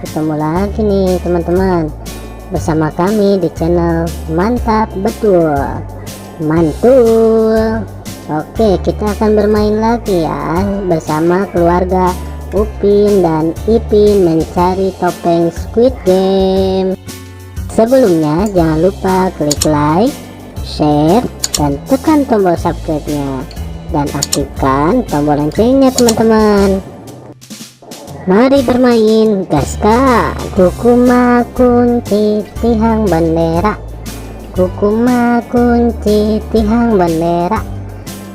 ketemu lagi nih teman-teman bersama kami di channel Mantap Betul Mantul. Oke, kita akan bermain lagi ya bersama keluarga Upin dan Ipin mencari topeng Squid Game. Sebelumnya jangan lupa klik like, share, dan tekan tombol subscribe-nya dan aktifkan tombol loncengnya teman-teman. Mari bermain, gaskan. Kukuma kunci tihang bendera, kukuma kunci tihang bendera,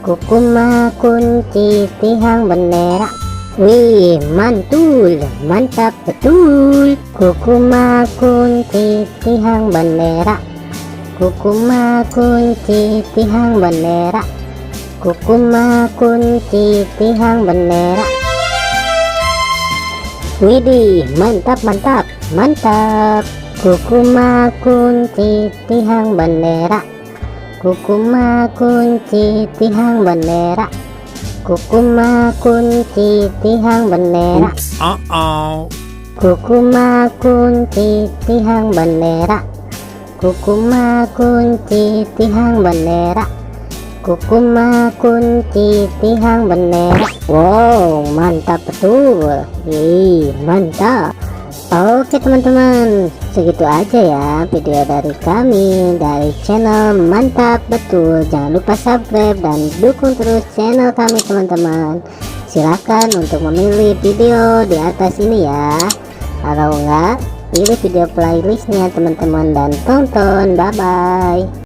kukuma kunci tihang bendera. Wih, mantul, mantap betul. Kukuma kunci tihang bendera, kukuma kunci tihang bendera, kukuma kunci tihang bendera. Widih, mantap mantap mantap. Kukuma kunci tihang bendera, kukuma kunci tihang bendera, kukuma kunci tihang bendera. Kukuma kunci tihang bendera, kukuma kunci tihang bendera, kukuma kunci tihang bendera. Wow, mantap betul. Mantap. Oke teman-teman, segitu aja ya video dari kami dari channel Mantap Betul. Jangan lupa subscribe dan dukung terus channel kami teman-teman. Silahkan untuk memilih video di atas ini ya. Kalau enggak, pilih video playlistnya teman-teman dan tonton. Bye bye.